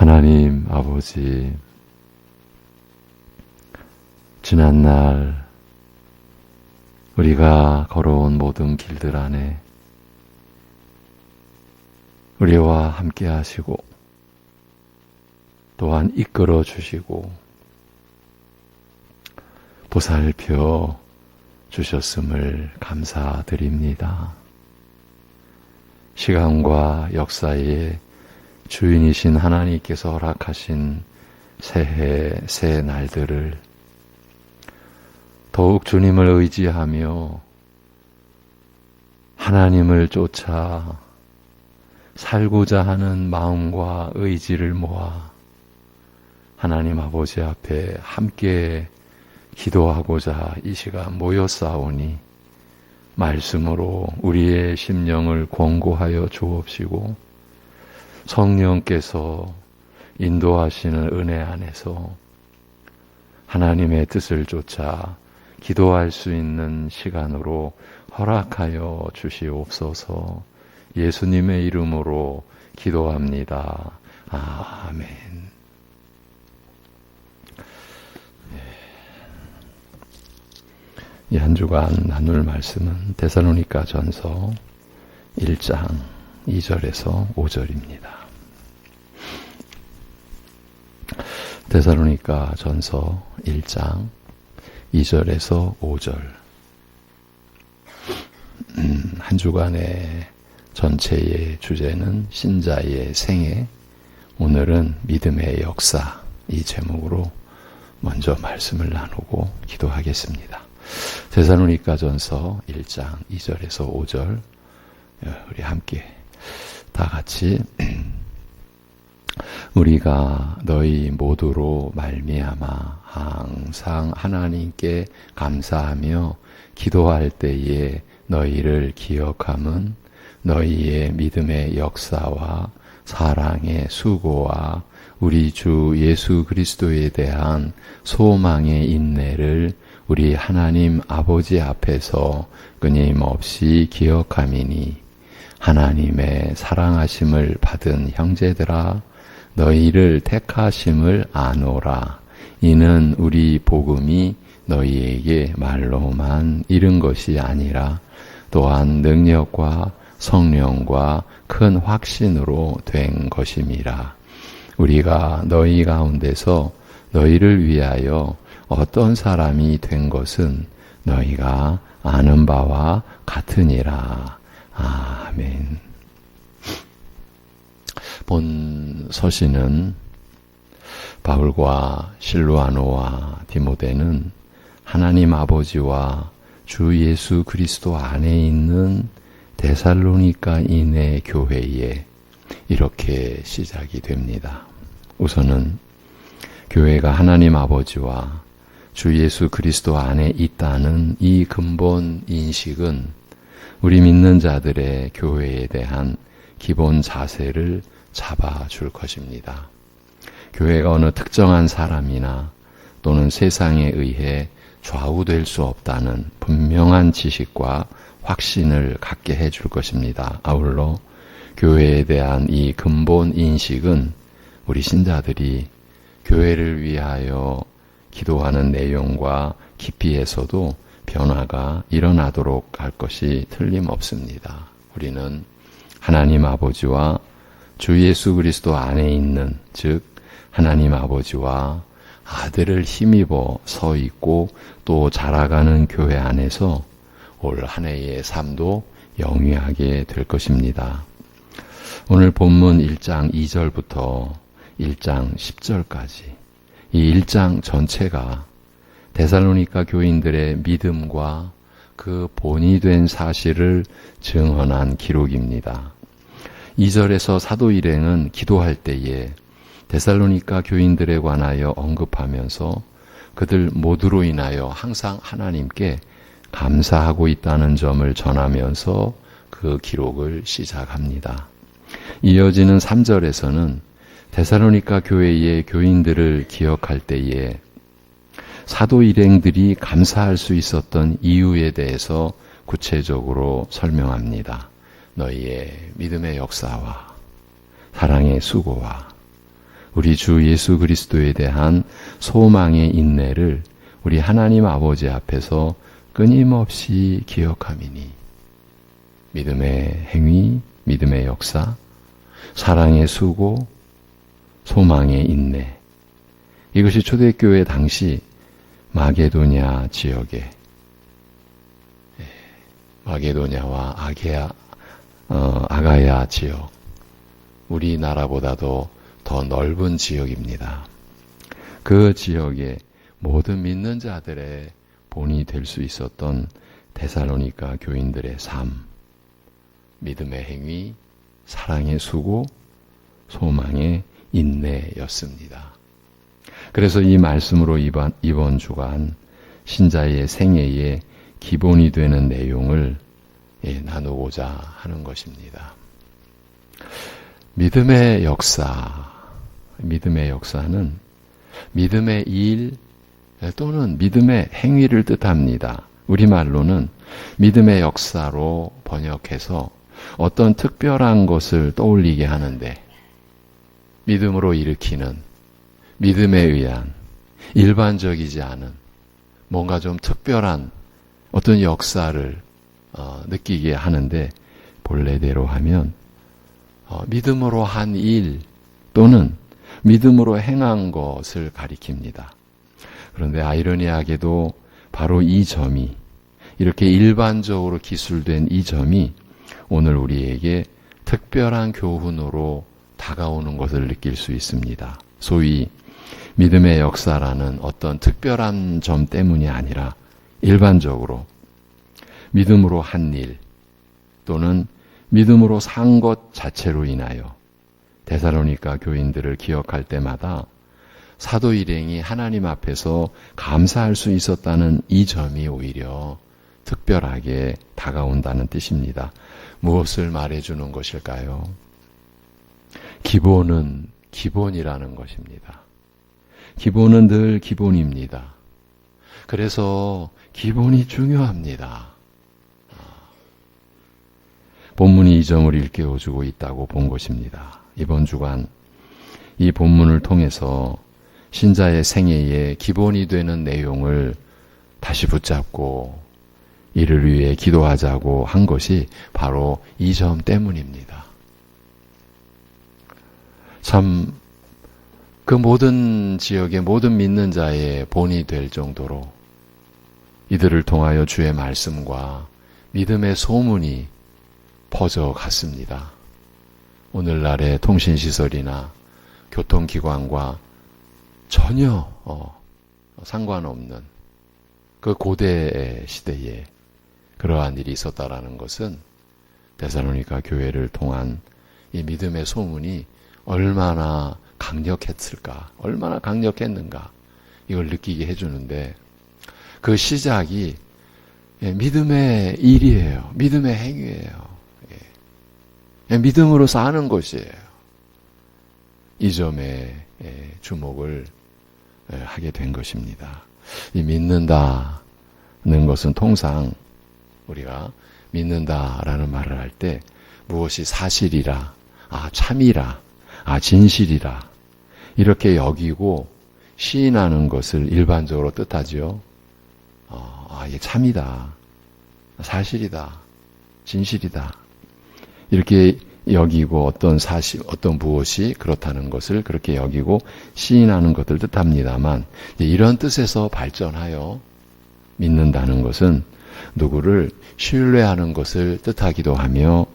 하나님 아버지, 지난날 우리가 걸어온 모든 길들 안에 우리와 함께 하시고 또한 이끌어 주시고 보살펴 주셨음을 감사드립니다. 시간과 역사의 주인이신 하나님께서 허락하신 새해, 새 날들을 더욱 주님을 의지하며 하나님을 쫓아 살고자 하는 마음과 의지를 모아 하나님 아버지 앞에 함께 기도하고자 이 시간 모였사오니 말씀으로 우리의 심령을 권고하여 주옵시고 성령께서 인도하시는 은혜 안에서 하나님의 뜻을 쫓아 기도할 수 있는 시간으로 허락하여 주시옵소서. 예수님의 이름으로 기도합니다. 아멘. 이 한 주간 나눌 말씀은 데살로니가 전서 1장 2절에서 5절입니다. 데살로니가 전서 1장 2절에서 5절. 한 주간의 전체의 주제는 신자의 생애, 오늘은 믿음의 역사, 이 제목으로 먼저 말씀을 나누고 기도하겠습니다. 데살로니가 전서 1장 2절에서 5절 우리 함께 다 같이 우리가 너희 모두로 말미암아 항상 하나님께 감사하며 기도할 때에 너희를 기억함은 너희의 믿음의 역사와 사랑의 수고와 우리 주 예수 그리스도에 대한 소망의 인내를 우리 하나님 아버지 앞에서 끊임없이 기억함이니 하나님의 사랑하심을 받은 형제들아 너희를 택하심을 아노라. 이는 우리 복음이 너희에게 말로만 이른 것이 아니라 또한 능력과 성령과 큰 확신으로 된 것임이라. 우리가 너희 가운데서 너희를 위하여 어떤 사람이 된 것은 너희가 아는 바와 같으니라. 아멘. 본 서신은 바울과 실루아노와 디모데는 하나님 아버지와 주 예수 그리스도 안에 있는 데살로니가인의 교회에 이렇게 시작이 됩니다. 우선은 교회가 하나님 아버지와 주 예수 그리스도 안에 있다는 이 근본 인식은 우리 믿는 자들의 교회에 대한 기본 자세를 잡아줄 것입니다. 교회가 어느 특정한 사람이나 또는 세상에 의해 좌우될 수 없다는 분명한 지식과 확신을 갖게 해줄 것입니다. 아울러 교회에 대한 이 근본 인식은 우리 신자들이 교회를 위하여 기도하는 내용과 깊이에서도 변화가 일어나도록 할 것이 틀림없습니다. 우리는 하나님 아버지와 주 예수 그리스도 안에 있는, 즉 하나님 아버지와 아들을 힘입어 서 있고 또 자라가는 교회 안에서 올 한 해의 삶도 영위하게 될 것입니다. 오늘 본문 1장 2절부터 1장 10절까지 이 1장 전체가 데살로니가 교인들의 믿음과 그 본이 된 사실을 증언한 기록입니다. 2절에서 사도 일행은 기도할 때에 데살로니가 교인들에 관하여 언급하면서 그들 모두로 인하여 항상 하나님께 감사하고 있다는 점을 전하면서 그 기록을 시작합니다. 이어지는 3절에서는 데살로니가 교회의 교인들을 기억할 때에 사도 일행들이 감사할 수 있었던 이유에 대해서 구체적으로 설명합니다. 너희의 믿음의 역사와 사랑의 수고와 우리 주 예수 그리스도에 대한 소망의 인내를 우리 하나님 아버지 앞에서 끊임없이 기억함이니 믿음의 행위, 믿음의 역사, 사랑의 수고, 소망의 인내, 이것이 초대교회 당시 마게도냐 지역에 마게도냐와 아가야 지역, 우리나라보다도 더 넓은 지역입니다. 그 지역의 모든 믿는 자들의 본이 될 수 있었던 데살로니가 교인들의 삶, 믿음의 행위, 사랑의 수고, 소망의 인내였습니다. 그래서 이 말씀으로 이번 주간 신자의 생애의 기본이 되는 내용을 나누고자 하는 것입니다. 믿음의 역사는 믿음의 일 또는 믿음의 행위를 뜻합니다. 우리말로는 믿음의 역사로 번역해서 어떤 특별한 것을 떠올리게 하는데, 믿음으로 일으키는, 믿음에 의한, 일반적이지 않은 뭔가 좀 특별한 어떤 역사를 느끼게 하는데, 본래대로 하면 믿음으로 한 일 또는 믿음으로 행한 것을 가리킵니다. 그런데 아이러니하게도 바로 이 점이, 이렇게 일반적으로 기술된 이 점이 오늘 우리에게 특별한 교훈으로 다가오는 것을 느낄 수 있습니다. 소위 믿음의 역사라는 어떤 특별한 점 때문이 아니라 일반적으로 믿음으로 한 일 또는 믿음으로 산 것 자체로 인하여 데살로니가 교인들을 기억할 때마다 사도 일행이 하나님 앞에서 감사할 수 있었다는 이 점이 오히려 특별하게 다가온다는 뜻입니다. 무엇을 말해주는 것일까요? 기본은 기본이라는 것입니다. 기본은 늘 기본입니다. 그래서 기본이 중요합니다. 본문이 이 점을 일깨워주고 있다고 본 것입니다. 이번 주간 이 본문을 통해서 신자의 생애의 기본이 되는 내용을 다시 붙잡고 이를 위해 기도하자고 한 것이 바로 이 점 때문입니다. 참, 그 모든 지역의 모든 믿는 자의 본이 될 정도로 이들을 통하여 주의 말씀과 믿음의 소문이 퍼져갔습니다. 오늘날의 통신시설이나 교통기관과 전혀 상관없는 그 고대 시대에 그러한 일이 있었다라는 것은 데살로니가 교회를 통한 이 믿음의 소문이 얼마나 강력했을까, 얼마나 강력했는가, 이걸 느끼게 해주는데, 그 시작이 믿음의 일이에요. 믿음의 행위예요. 믿음으로 사는 것이에요. 이 점에 주목을 하게 된 것입니다. 이 믿는다는 것은 통상 우리가 믿는다라는 말을 할 때 무엇이 사실이라, 참이라, 진실이라 이렇게 여기고 시인하는 것을 일반적으로 뜻하죠. 이게 참이다, 사실이다, 진실이다 이렇게 여기고 어떤 사실, 어떤 무엇이 그렇다는 것을 그렇게 여기고 시인하는 것을 뜻합니다만, 이런 뜻에서 발전하여 믿는다는 것은 누구를 신뢰하는 것을 뜻하기도 하며,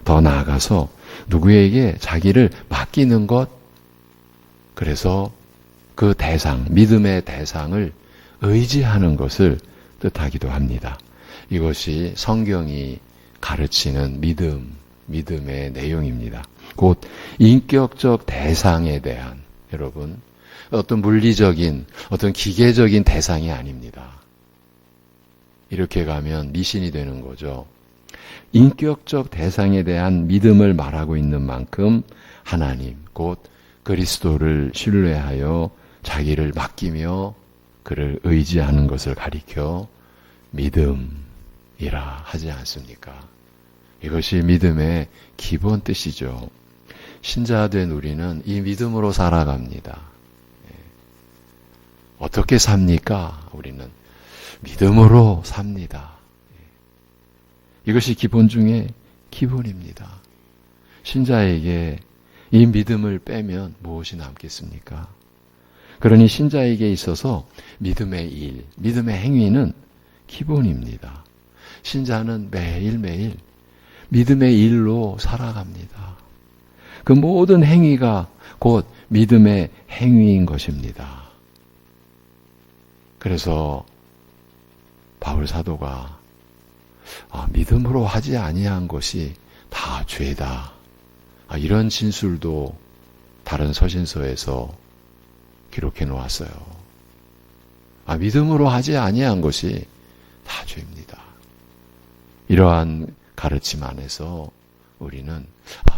더 나아가서 누구에게 자기를 맡기는 것, 그래서 그 대상, 믿음의 대상을 의지하는 것을 뜻하기도 합니다. 이것이 성경이 가르치는 믿음의 내용입니다. 곧 인격적 대상에 대한, 여러분, 어떤 물리적인, 어떤 기계적인 대상이 아닙니다. 이렇게 가면 미신이 되는 거죠. 인격적 대상에 대한 믿음을 말하고 있는 만큼 하나님, 곧 그리스도를 신뢰하여 자기를 맡기며 그를 의지하는 것을 가리켜 믿음이라 하지 않습니까? 이것이 믿음의 기본 뜻이죠. 신자된 우리는 이 믿음으로 살아갑니다. 어떻게 삽니까? 우리는 믿음으로 삽니다. 이것이 기본 중에 기본입니다. 신자에게 이 믿음을 빼면 무엇이 남겠습니까? 그러니 신자에게 있어서 믿음의 일, 믿음의 행위는 기본입니다. 신자는 매일매일 믿음의 일로 살아갑니다. 그 모든 행위가 곧 믿음의 행위인 것입니다. 그래서 바울 사도가 믿음으로 하지 아니한 것이 다 죄다. 이런 진술도 다른 서신서에서 기록해 놓았어요. 믿음으로 하지 아니한 것이 다 죄입니다. 이러한 가르침 안에서 우리는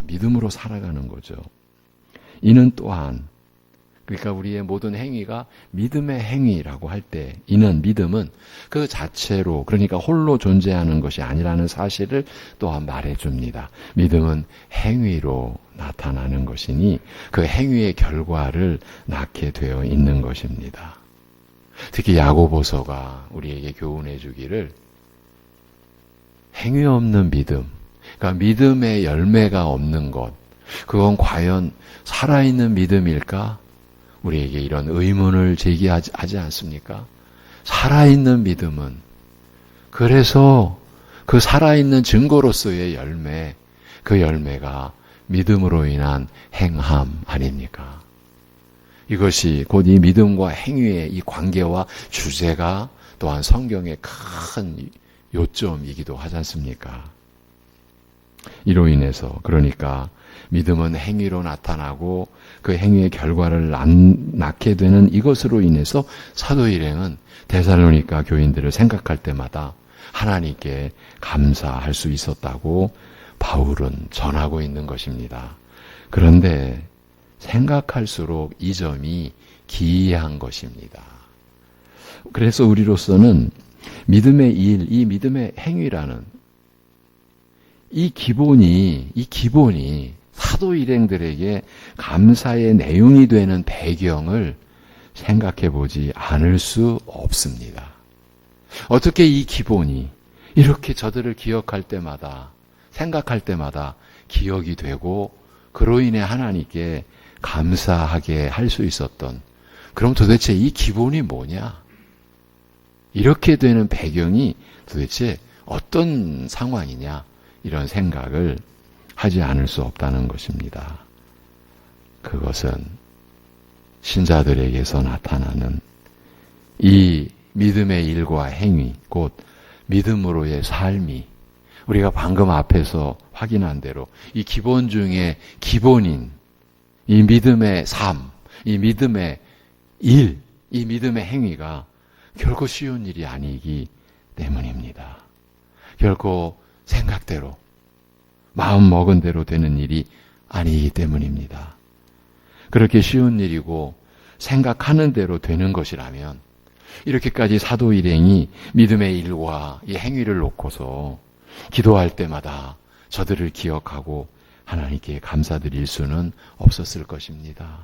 믿음으로 살아가는 거죠. 이는 또한 그러니까 우리의 모든 행위가 믿음의 행위라고 할 때 이는 믿음은 그 자체로 그러니까 홀로 존재하는 것이 아니라는 사실을 또한 말해줍니다. 믿음은 행위로 나타나는 것이니 그 행위의 결과를 낳게 되어 있는 것입니다. 특히 야고보서가 우리에게 교훈해 주기를 행위 없는 믿음, 그러니까 믿음의 열매가 없는 것, 그건 과연 살아있는 믿음일까? 우리에게 이런 의문을 제기하지 않습니까? 살아있는 믿음은 그래서 그 살아있는 증거로서의 열매, 그 열매가 믿음으로 인한 행함 아닙니까? 이것이 곧 이 믿음과 행위의 이 관계와 주제가 또한 성경의 큰 요점이기도 하지 않습니까? 이로 인해서 그러니까 믿음은 행위로 나타나고 그 행위의 결과를 낳게 되는 이것으로 인해서 사도 일행은 데살로니가 교인들을 생각할 때마다 하나님께 감사할 수 있었다고 바울은 전하고 있는 것입니다. 그런데 생각할수록 이 점이 기이한 것입니다. 그래서 우리로서는 믿음의 일, 이 믿음의 행위라는 이 기본이 사도 일행들에게 감사의 내용이 되는 배경을 생각해 보지 않을 수 없습니다. 어떻게 이 기본이 이렇게 저들을 기억할 때마다, 생각할 때마다 기억이 되고 그로 인해 하나님께 감사하게 할 수 있었던, 그럼 도대체 이 기본이 뭐냐? 이렇게 되는 배경이 도대체 어떤 상황이냐? 이런 생각을 하지 않을 수 없다는 것입니다. 그것은 신자들에게서 나타나는 이 믿음의 일과 행위, 곧 믿음으로의 삶이 우리가 방금 앞에서 확인한 대로 이 기본 중에 기본인 이 믿음의 삶, 이 믿음의 일, 이 믿음의 행위가 결코 쉬운 일이 아니기 때문입니다. 결코 생각대로, 마음 먹은 대로 되는 일이 아니기 때문입니다. 그렇게 쉬운 일이고 생각하는 대로 되는 것이라면 이렇게까지 사도 일행이 믿음의 일과 이 행위를 놓고서 기도할 때마다 저들을 기억하고 하나님께 감사드릴 수는 없었을 것입니다.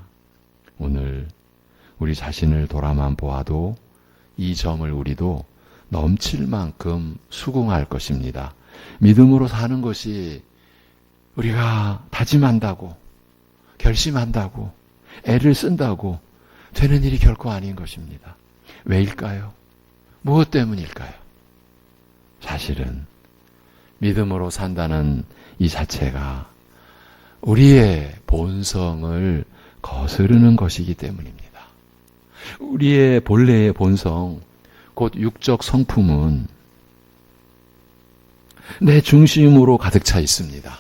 오늘 우리 자신을 돌아만 보아도 이 점을 우리도 넘칠 만큼 수긍할 것입니다. 믿음으로 사는 것이 우리가 다짐한다고, 결심한다고, 애를 쓴다고 되는 일이 결코 아닌 것입니다. 왜일까요? 무엇 때문일까요? 사실은 믿음으로 산다는 이 자체가 우리의 본성을 거스르는 것이기 때문입니다. 우리의 본래의 본성, 곧 육적 성품은 내 중심으로 가득 차 있습니다.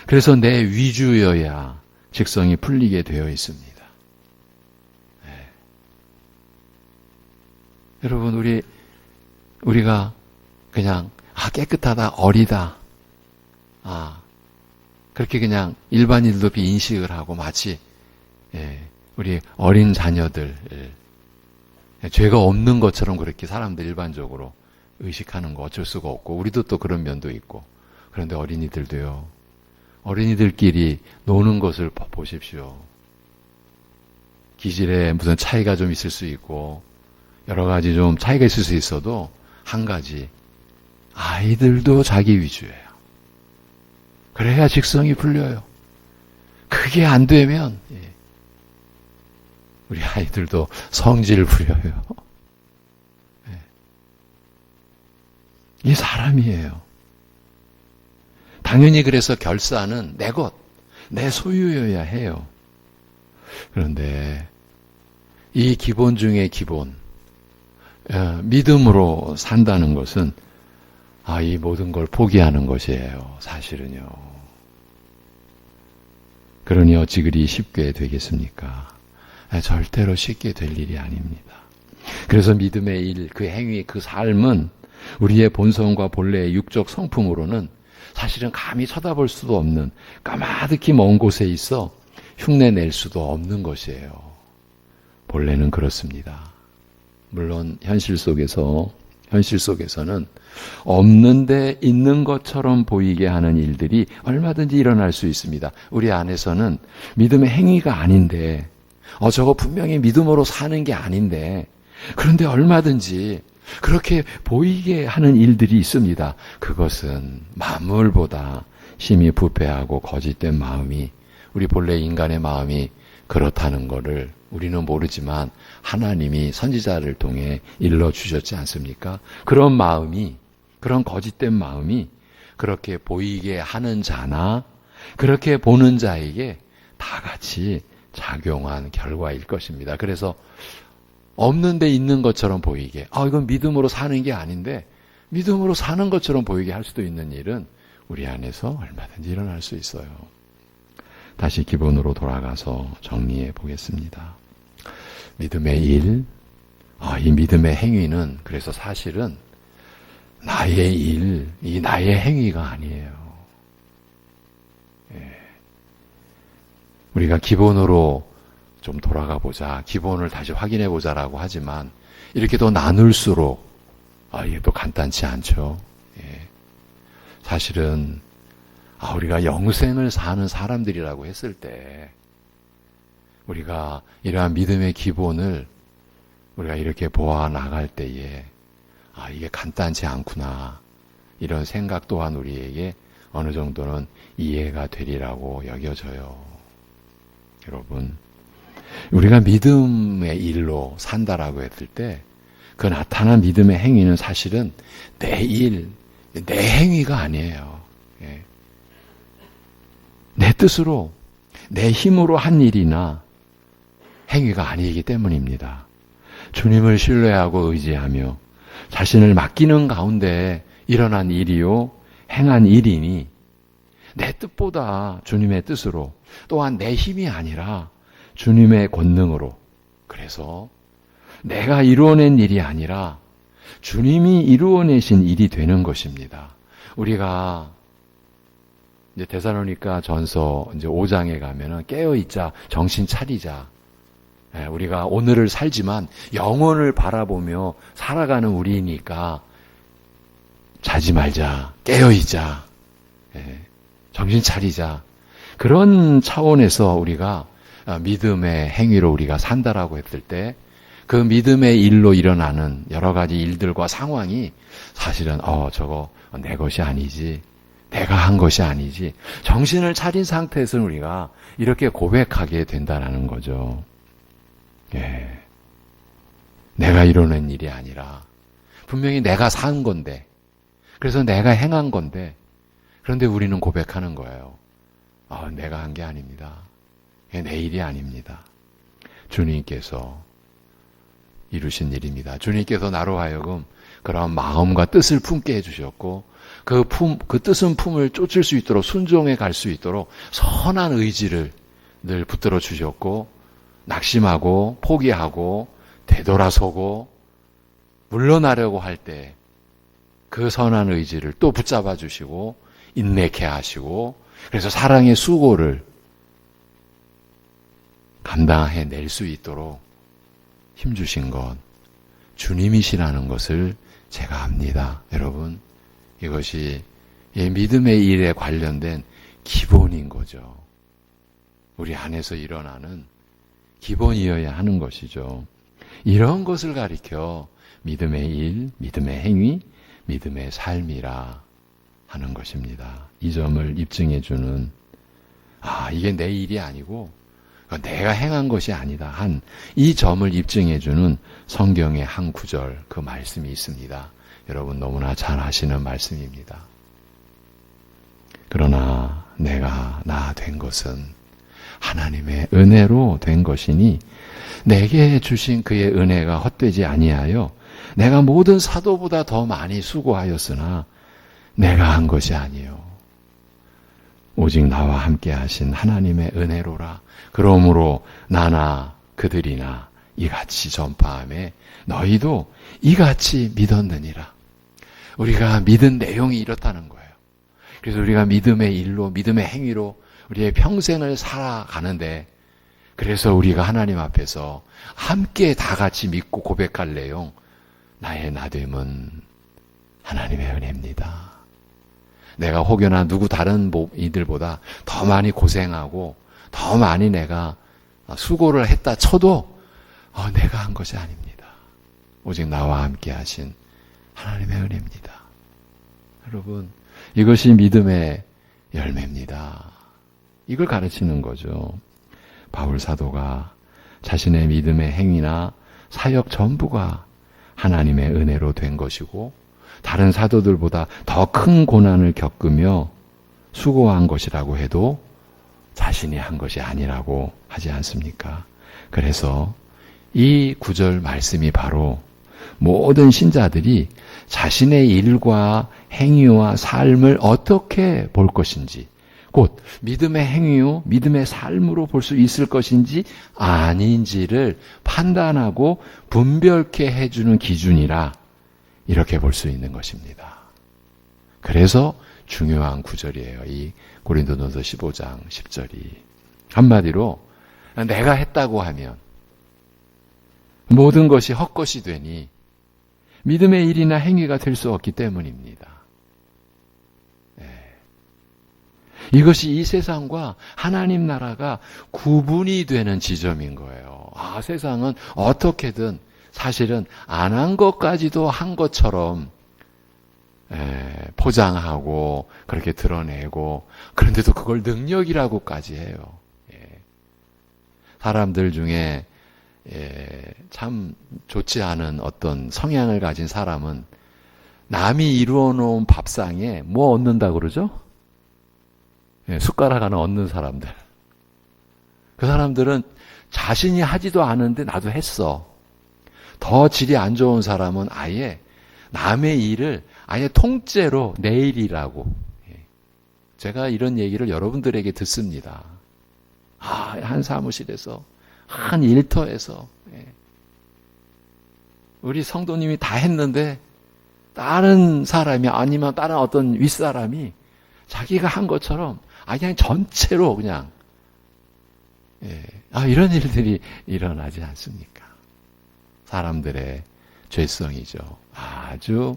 그래서 내 위주여야 직성이 풀리게 되어 있습니다. 네. 여러분, 우리가 그냥 깨끗하다, 어리다, 그렇게 그냥 일반인도 인식을 하고 마치 우리 어린 자녀들 죄가 없는 것처럼 그렇게 사람들 일반적으로 의식하는 거 어쩔 수가 없고 우리도 또 그런 면도 있고, 그런데 어린이들도요, 어린이들끼리 노는 것을 보십시오. 기질에 무슨 차이가 좀 있을 수 있고 여러 가지 좀 차이가 있을 수 있어도 한 가지, 아이들도 자기 위주예요. 그래야 직성이 풀려요. 그게 안 되면 우리 아이들도 성질 부려요. 이 사람이에요. 당연히 그래서 결사는 내 것, 내 소유여야 해요. 그런데 이 기본 중의 기본, 믿음으로 산다는 것은 이 모든 걸 포기하는 것이에요. 사실은요. 그러니 어찌 그리 쉽게 되겠습니까? 절대로 쉽게 될 일이 아닙니다. 그래서 믿음의 일, 그 행위, 그 삶은 우리의 본성과 본래의 육적 성품으로는 사실은 감히 쳐다볼 수도 없는 까마득히 먼 곳에 있어 흉내낼 수도 없는 것이에요. 본래는 그렇습니다. 물론 현실 속에서는 없는데 있는 것처럼 보이게 하는 일들이 얼마든지 일어날 수 있습니다. 우리 안에서는 믿음의 행위가 아닌데, 저거 분명히 믿음으로 사는 게 아닌데, 그런데 얼마든지 그렇게 보이게 하는 일들이 있습니다. 그것은 만물보다 심히 부패하고 거짓된 마음이, 우리 본래 인간의 마음이 그렇다는 것을 우리는 모르지만 하나님이 선지자를 통해 일러주셨지 않습니까? 그런 마음이, 그런 거짓된 마음이 그렇게 보이게 하는 자나 그렇게 보는 자에게 다 같이 작용한 결과일 것입니다. 그래서 없는데 있는 것처럼 보이게, 이건 믿음으로 사는 게 아닌데 믿음으로 사는 것처럼 보이게 할 수도 있는 일은 우리 안에서 얼마든지 일어날 수 있어요. 다시 기본으로 돌아가서 정리해 보겠습니다. 믿음의 일, 이 믿음의 행위는 그래서 사실은 나의 일, 이 나의 행위가 아니에요. 우리가 기본으로 좀 돌아가 보자, 기본을 다시 확인해 보자라고 하지만 이렇게 더 나눌수록 이게 또 간단치 않죠. 사실은 우리가 영생을 사는 사람들이라고 했을 때 우리가 이러한 믿음의 기본을 우리가 이렇게 보아 나갈 때에 이게 간단치 않구나, 이런 생각 또한 우리에게 어느 정도는 이해가 되리라고 여겨져요. 여러분, 우리가 믿음의 일로 산다라고 했을 때 그 나타난 믿음의 행위는 사실은 내 일, 내 행위가 아니에요. 내 뜻으로, 내 힘으로 한 일이나 행위가 아니기 때문입니다. 주님을 신뢰하고 의지하며 자신을 맡기는 가운데 일어난 일이요, 행한 일이니 내 뜻보다 주님의 뜻으로, 또한 내 힘이 아니라 주님의 권능으로, 그래서 내가 이루어낸 일이 아니라 주님이 이루어내신 일이 되는 것입니다. 우리가 이제 데살로니가 전서 이제 5장에 가면은 깨어있자, 정신 차리자. 우리가 오늘을 살지만 영혼을 바라보며 살아가는 우리니까 자지 말자, 깨어있자, 정신 차리자. 그런 차원에서 우리가 믿음의 행위로 우리가 산다라고 했을 때 그 믿음의 일로 일어나는 여러 가지 일들과 상황이 사실은 저거 내 것이 아니지, 내가 한 것이 아니지, 정신을 차린 상태에서는 우리가 이렇게 고백하게 된다는 거죠. 내가 이뤄낸 일이 아니라 분명히 내가 산 건데, 그래서 내가 행한 건데, 그런데 우리는 고백하는 거예요. 내가 한 게 아닙니다. 내 일이 아닙니다. 주님께서 이루신 일입니다. 주님께서 나로 하여금 그런 마음과 뜻을 품게 해주셨고, 그 뜻은 품을 쫓을 수 있도록, 순종해 갈 수 있도록 선한 의지를 늘 붙들어 주셨고, 낙심하고 포기하고 되돌아서고 물러나려고 할 때 그 선한 의지를 또 붙잡아 주시고 인내케 하시고, 그래서 사랑의 수고를 감당해낼 수 있도록 힘주신 것 주님이시라는 것을 제가 압니다. 여러분, 이것이 믿음의 일에 관련된 기본인 거죠. 우리 안에서 일어나는 기본이어야 하는 것이죠. 이런 것을 가리켜 믿음의 일, 믿음의 행위, 믿음의 삶이라 하는 것입니다. 이 점을 입증해 주는, 이게 내 일이 아니고 내가 행한 것이 아니다 한 이 점을 입증해 주는 성경의 한 구절, 그 말씀이 있습니다. 여러분 너무나 잘 아시는 말씀입니다. 그러나 내가 나 된 것은 하나님의 은혜로 된 것이니 내게 주신 그의 은혜가 헛되지 아니하여 내가 모든 사도보다 더 많이 수고하였으나 내가 한 것이 아니요 오직 나와 함께 하신 하나님의 은혜로라. 그러므로 나나 그들이나 이같이 전파하며 너희도 이같이 믿었느니라. 우리가 믿은 내용이 이렇다는 거예요. 그래서 우리가 믿음의 일로, 믿음의 행위로 우리의 평생을 살아가는데, 그래서 우리가 하나님 앞에서 함께 다 같이 믿고 고백할 내용, 나의 나됨은 하나님의 은혜입니다. 내가 혹여나 누구 다른 이들보다 더 많이 고생하고 더 많이 내가 수고를 했다 쳐도 내가 한 것이 아닙니다. 오직 나와 함께 하신 하나님의 은혜입니다. 여러분, 이것이 믿음의 열매입니다. 이걸 가르치는 거죠. 바울 사도가 자신의 믿음의 행위나 사역 전부가 하나님의 은혜로 된 것이고 다른 사도들보다 더 큰 고난을 겪으며 수고한 것이라고 해도 자신이 한 것이 아니라고 하지 않습니까? 그래서 이 구절 말씀이 바로 모든 신자들이 자신의 일과 행위와 삶을 어떻게 볼 것인지, 곧 믿음의 행위요, 믿음의 삶으로 볼 수 있을 것인지 아닌지를 판단하고 분별케 해주는 기준이라 이렇게 볼 수 있는 것입니다. 그래서 중요한 구절이에요. 이 고린도전서 15장 10절이. 한마디로 내가 했다고 하면 모든 것이 헛것이 되니 믿음의 일이나 행위가 될 수 없기 때문입니다. 이것이 이 세상과 하나님 나라가 구분이 되는 지점인 거예요. 세상은 어떻게든 사실은 안 한 것까지도 한 것처럼 포장하고 그렇게 드러내고, 그런데도 그걸 능력이라고까지 해요. 사람들 중에 참 좋지 않은 어떤 성향을 가진 사람은 남이 이루어 놓은 밥상에 뭐 얻는다고 그러죠? 숟가락 하나 얻는 사람들. 그 사람들은 자신이 하지도 않은데 나도 했어. 더 질이 안 좋은 사람은 아예 남의 일을 아예 통째로 내 일이라고. 제가 이런 얘기를 여러분들에게 듣습니다. 한 사무실에서, 한 일터에서 우리 성도님이 다 했는데 다른 사람이 아니면 다른 어떤 윗사람이 자기가 한 것처럼 그냥 전체로 그냥 이런 일들이 일어나지 않습니까? 사람들의 죄성이죠. 아주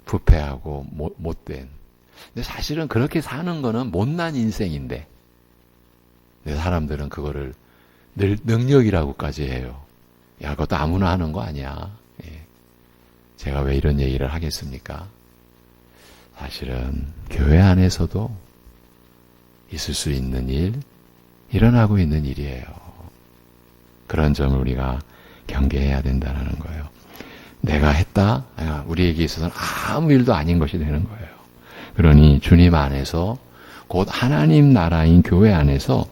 부패하고 못된. 근데 사실은 그렇게 사는 거는 못난 인생인데 사람들은 그거를 늘 능력이라고까지 해요. 그것도 아무나 하는 거 아니야. 제가 왜 이런 얘기를 하겠습니까? 사실은 교회 안에서도 있을 수 있는 일, 일어나고 있는 일이에요. 그런 점을 우리가 경계해야 된다는 거예요. 내가 했다? 우리에게 있어서는 아무 일도 아닌 것이 되는 거예요. 그러니 주님 안에서, 곧 하나님 나라인 교회 안에서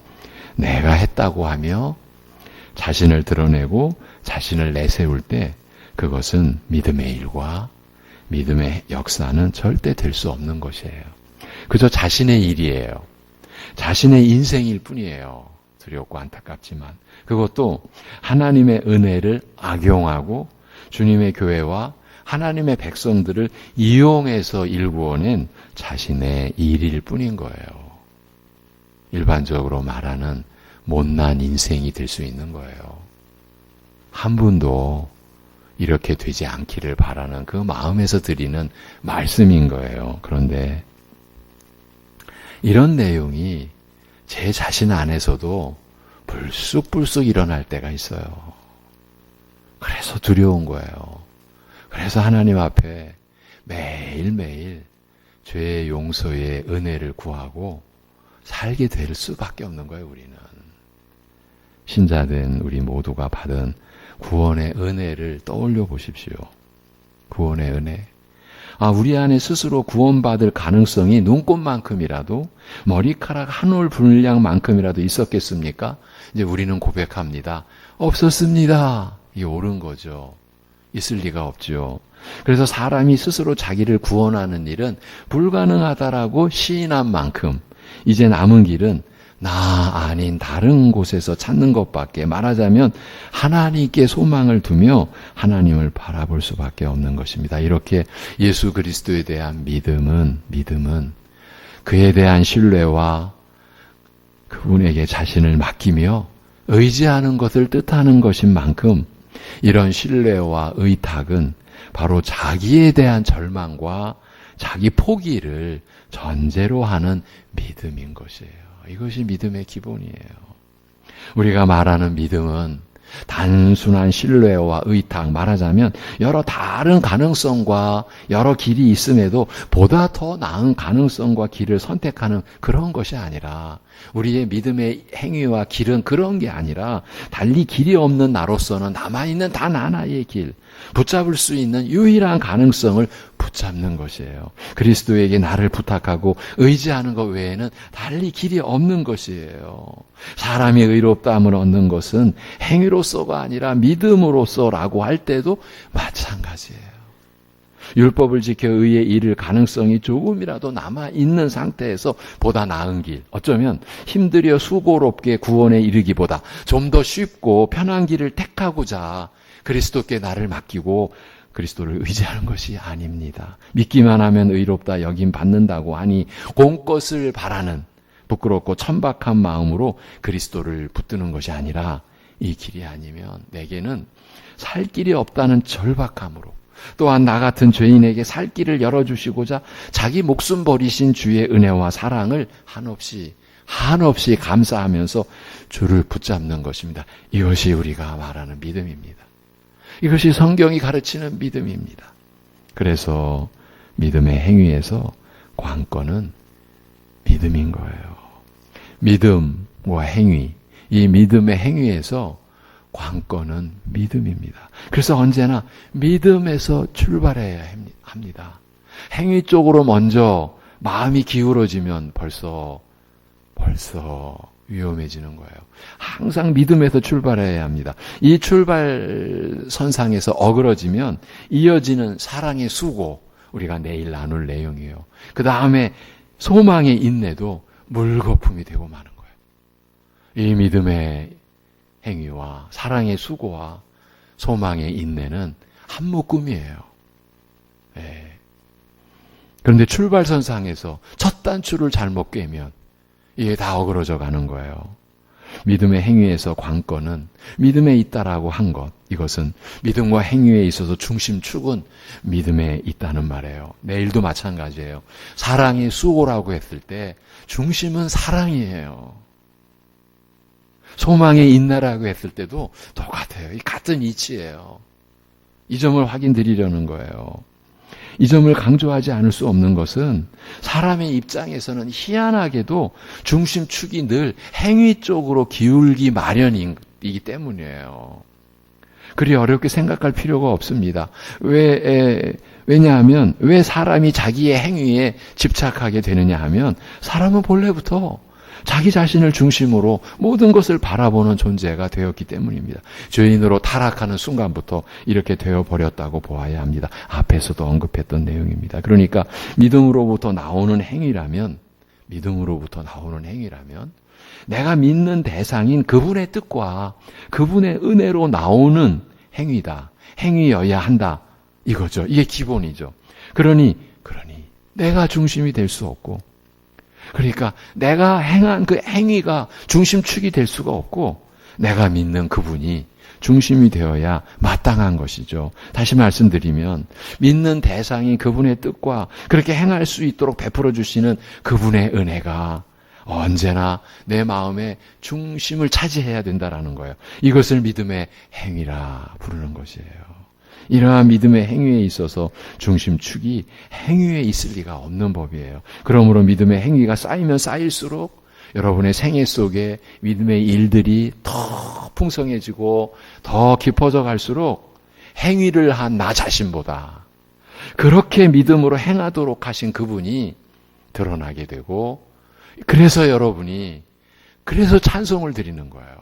내가 했다고 하며 자신을 드러내고 자신을 내세울 때 그것은 믿음의 일과 믿음의 역사는 절대 될 수 없는 것이에요. 그저 자신의 일이에요. 자신의 인생일 뿐이에요. 두렵고 안타깝지만 그것도 하나님의 은혜를 악용하고 주님의 교회와 하나님의 백성들을 이용해서 일구어낸 자신의 일일 뿐인 거예요. 일반적으로 말하는 못난 인생이 될 수 있는 거예요. 한 분도 이렇게 되지 않기를 바라는 그 마음에서 드리는 말씀인 거예요. 그런데 이런 내용이 제 자신 안에서도 불쑥불쑥 일어날 때가 있어요. 그래서 두려운 거예요. 그래서 하나님 앞에 매일매일 죄의 용서의 은혜를 구하고 살게 될 수밖에 없는 거예요, 우리는. 신자된 우리 모두가 받은 구원의 은혜를 떠올려 보십시오. 구원의 은혜. 우리 안에 스스로 구원받을 가능성이 눈꽃만큼이라도, 머리카락 한 올 분량만큼이라도 있었겠습니까? 이제 우리는 고백합니다. 없었습니다. 이게 옳은 거죠. 있을 리가 없죠. 그래서 사람이 스스로 자기를 구원하는 일은 불가능하다라고 시인한 만큼 이제 남은 길은 나 아닌 다른 곳에서 찾는 것밖에, 말하자면 하나님께 소망을 두며 하나님을 바라볼 수밖에 없는 것입니다. 이렇게 예수 그리스도에 대한 믿음은 그에 대한 신뢰와 그분에게 자신을 맡기며 의지하는 것을 뜻하는 것인 만큼, 이런 신뢰와 의탁은 바로 자기에 대한 절망과 자기 포기를 전제로 하는 믿음인 것이에요. 이것이 믿음의 기본이에요. 우리가 말하는 믿음은 단순한 신뢰와 의탁, 말하자면 여러 다른 가능성과 여러 길이 있음에도 보다 더 나은 가능성과 길을 선택하는 그런 것이 아니라, 우리의 믿음의 행위와 길은 그런 게 아니라 달리 길이 없는 나로서는 남아있는 단 하나의 길, 붙잡을 수 있는 유일한 가능성을 붙잡는 것이에요. 그리스도에게 나를 부탁하고 의지하는 것 외에는 달리 길이 없는 것이에요. 사람이 의롭다함을 얻는 것은 행위로서가 아니라 믿음으로서라고 할 때도 마찬가지예요. 율법을 지켜 의에 이를 가능성이 조금이라도 남아있는 상태에서 보다 나은 길, 어쩌면 힘들여 수고롭게 구원에 이르기보다 좀 더 쉽고 편한 길을 택하고자 그리스도께 나를 맡기고 그리스도를 의지하는 것이 아닙니다. 믿기만 하면 의롭다 여김 받는다고 하니 공것을 바라는 부끄럽고 천박한 마음으로 그리스도를 붙드는 것이 아니라, 이 길이 아니면 내게는 살 길이 없다는 절박함으로, 또한 나 같은 죄인에게 살 길을 열어주시고자 자기 목숨 버리신 주의 은혜와 사랑을 한없이 감사하면서 주를 붙잡는 것입니다. 이것이 우리가 말하는 믿음입니다. 이것이 성경이 가르치는 믿음입니다. 그래서 믿음의 행위에서 관건은 믿음인 거예요. 믿음과 행위, 이 믿음의 행위에서 관건은 믿음입니다. 그래서 언제나 믿음에서 출발해야 합니다. 행위 쪽으로 먼저 마음이 기울어지면 벌써 위험해지는 거예요. 항상 믿음에서 출발해야 합니다. 이 출발선상에서 어그러지면 이어지는 사랑의 수고, 우리가 내일 나눌 내용이에요. 그 다음에 소망의 인내도 물거품이 되고 마는 거예요. 이 믿음의 행위와 사랑의 수고와 소망의 인내는 한 묶음이에요. 그런데 출발선상에서 첫 단추를 잘못 꿰면 이게 다 어그러져 가는 거예요. 믿음의 행위에서 관건은 믿음에 있다라고 한 것, 이것은 믿음과 행위에 있어서 중심축은 믿음에 있다는 말이에요. 내일도 마찬가지예요. 사랑의 수고라고 했을 때 중심은 사랑이에요. 소망의 인내라고 했을 때도 똑같아요. 이 같은 이치예요. 이 점을 확인드리려는 거예요. 이 점을 강조하지 않을 수 없는 것은 사람의 입장에서는 희한하게도 중심축이 늘 행위 쪽으로 기울기 마련이기 때문이에요. 그리 어렵게 생각할 필요가 없습니다. 왜냐하면 왜 사람이 자기의 행위에 집착하게 되느냐 하면, 사람은 본래부터 자기 자신을 중심으로 모든 것을 바라보는 존재가 되었기 때문입니다. 죄인으로 타락하는 순간부터 이렇게 되어버렸다고 보아야 합니다. 앞에서도 언급했던 내용입니다. 그러니까 믿음으로부터 나오는 행위라면 내가 믿는 대상인 그분의 뜻과 그분의 은혜로 나오는 행위여야 한다. 이거죠. 이게 기본이죠. 그러니 내가 중심이 될 수 없고, 그러니까 내가 행한 그 행위가 중심축이 될 수가 없고, 내가 믿는 그분이 중심이 되어야 마땅한 것이죠. 다시 말씀드리면 믿는 대상이 그분의 뜻과 그렇게 행할 수 있도록 베풀어 주시는 그분의 은혜가 언제나 내 마음의 중심을 차지해야 된다라는 거예요. 이것을 믿음의 행위라 부르는 것이에요. 이러한 믿음의 행위에 있어서 중심축이 행위에 있을 리가 없는 법이에요. 그러므로 믿음의 행위가 쌓이면 쌓일수록 여러분의 생애 속에 믿음의 일들이 더 풍성해지고 더 깊어져 갈수록 행위를 한 나 자신보다 그렇게 믿음으로 행하도록 하신 그분이 드러나게 되고 그래서 여러분이 그래서 찬송을 드리는 거예요.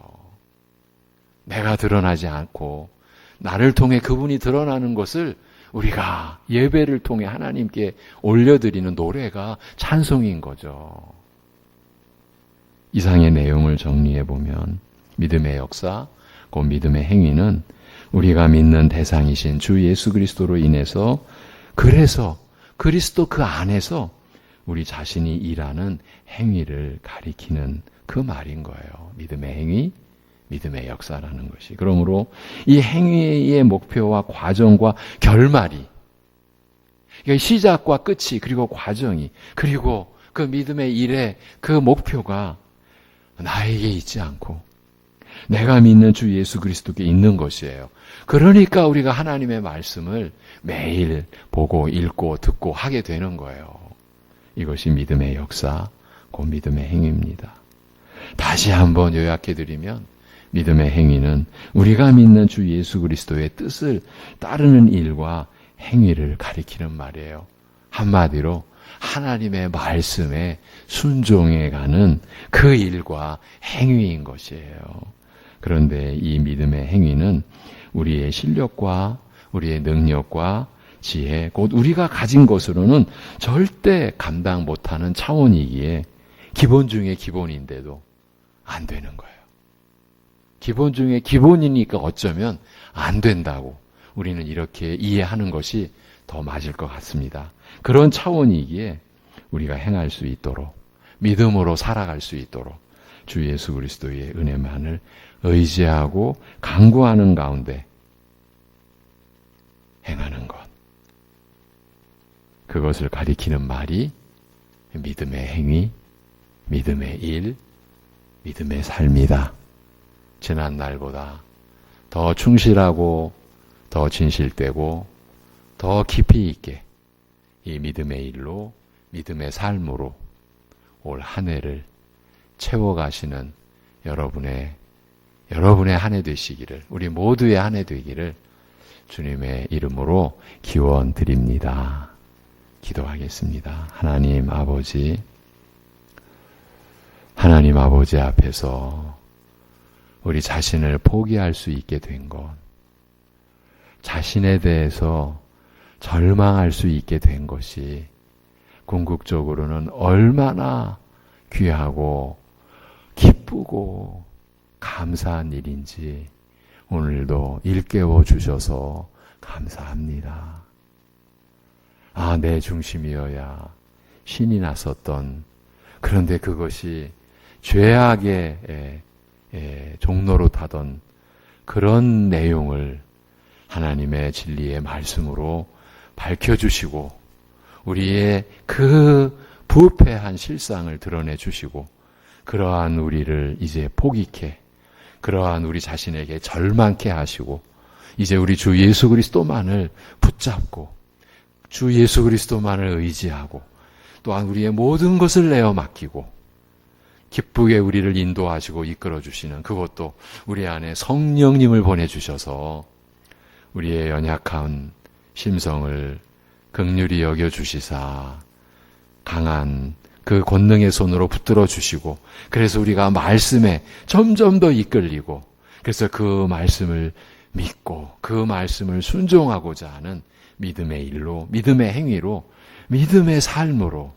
내가 드러나지 않고 나를 통해 그분이 드러나는 것을 우리가 예배를 통해 하나님께 올려드리는 노래가 찬송인 거죠. 이상의 내용을 정리해 보면 믿음의 역사, 곧 믿음의 행위는 우리가 믿는 대상이신 주 예수 그리스도로 인해서 그래서 그리스도 그 안에서 우리 자신이 일하는 행위를 가리키는 그 말인 거예요. 믿음의 행위, 믿음의 역사라는 것이. 그러므로 이 행위의 목표와 과정과 결말이, 그러니까 시작과 끝이, 그리고 과정이, 그리고 그 믿음의 일의 그 목표가 나에게 있지 않고 내가 믿는 주 예수 그리스도께 있는 것이에요. 그러니까 우리가 하나님의 말씀을 매일 보고 읽고 듣고 하게 되는 거예요. 이것이 믿음의 역사, 곧 믿음의 행위입니다. 다시 한번 요약해드리면 믿음의 행위는 우리가 믿는 주 예수 그리스도의 뜻을 따르는 일과 행위를 가리키는 말이에요. 한마디로 하나님의 말씀에 순종해가는 그 일과 행위인 것이에요. 그런데 이 믿음의 행위는 우리의 실력과 우리의 능력과 지혜, 곧 우리가 가진 것으로는 절대 감당 못하는 차원이기에 기본 중에 기본인데도 안 되는 거예요. 기본 중에 기본이니까 어쩌면 안 된다고 우리는 이렇게 이해하는 것이 더 맞을 것 같습니다. 그런 차원이기에 우리가 행할 수 있도록 믿음으로 살아갈 수 있도록 주 예수 그리스도의 은혜만을 의지하고 간구하는 가운데 행하는 것. 그것을 가리키는 말이 믿음의 행위, 믿음의 일, 믿음의 삶이다. 지난 날보다 더 충실하고 더 진실되고 더 깊이 있게 이 믿음의 일로 믿음의 삶으로 올 한 해를 채워가시는 여러분의 한 해 되시기를, 우리 모두의 한 해 되기를 주님의 이름으로 기원 드립니다. 기도하겠습니다. 하나님 아버지 앞에서 우리 자신을 포기할 수 있게 된 것, 자신에 대해서 절망할 수 있게 된 것이 궁극적으로는 얼마나 귀하고 기쁘고 감사한 일인지 오늘도 일깨워 주셔서 감사합니다. 내 중심이어야 신이 났었던, 그런데 그것이 죄악의 종로로 타던 그런 내용을 하나님의 진리의 말씀으로 밝혀주시고 우리의 그 부패한 실상을 드러내 주시고 그러한 우리를 이제 포기케, 그러한 우리 자신에게 절망케 하시고 이제 우리 주 예수 그리스도만을 붙잡고 주 예수 그리스도만을 의지하고 또한 우리의 모든 것을 내어 맡기고 기쁘게 우리를 인도하시고 이끌어 주시는, 그것도 우리 안에 성령님을 보내주셔서 우리의 연약한 심성을 긍휼히 여겨 주시사 강한 그 권능의 손으로 붙들어 주시고, 그래서 우리가 말씀에 점점 더 이끌리고, 그래서 그 말씀을 믿고 그 말씀을 순종하고자 하는 믿음의 일로, 믿음의 행위로, 믿음의 삶으로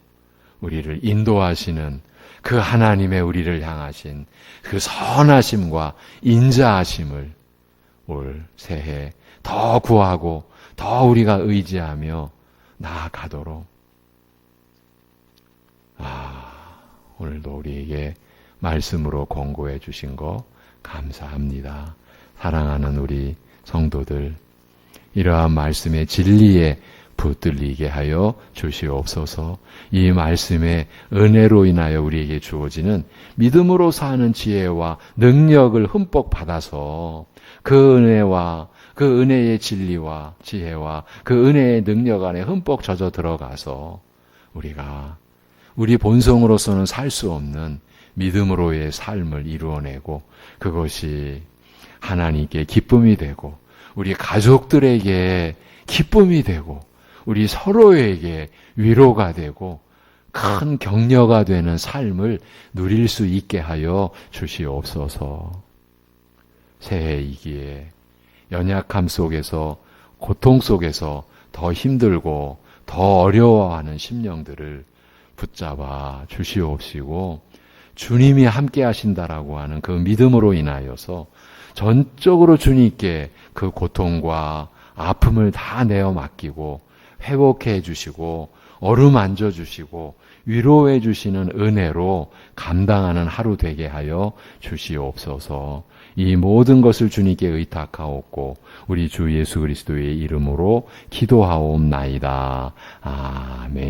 우리를 인도하시는 그 하나님의 우리를 향하신 그 선하심과 인자하심을 올 새해 더 구하고 더 우리가 의지하며 나아가도록 오늘도 우리에게 말씀으로 권고해 주신 거 감사합니다. 사랑하는 우리 성도들, 이러한 말씀의 진리에 붙들리게 하여 주시옵소서. 이 말씀의 은혜로 인하여 우리에게 주어지는 믿음으로 사는 지혜와 능력을 흠뻑 받아서 그 은혜와 그 은혜의 진리와 지혜와 그 은혜의 능력 안에 흠뻑 젖어 들어가서 우리가 우리 본성으로서는 살 수 없는 믿음으로의 삶을 이루어내고 그것이 하나님께 기쁨이 되고 우리 가족들에게 기쁨이 되고 우리 서로에게 위로가 되고 큰 격려가 되는 삶을 누릴 수 있게 하여 주시옵소서. 새해이기에 연약함 속에서 고통 속에서 더 힘들고 더 어려워하는 심령들을 붙잡아 주시옵시고 주님이 함께 하신다라고 하는 그 믿음으로 인하여서 전적으로 주님께 그 고통과 아픔을 다 내어 맡기고 회복해 주시고 어루만져 주시고 위로해 주시는 은혜로 감당하는 하루 되게 하여 주시옵소서. 이 모든 것을 주님께 의탁하옵고 우리 주 예수 그리스도의 이름으로 기도하옵나이다. 아멘.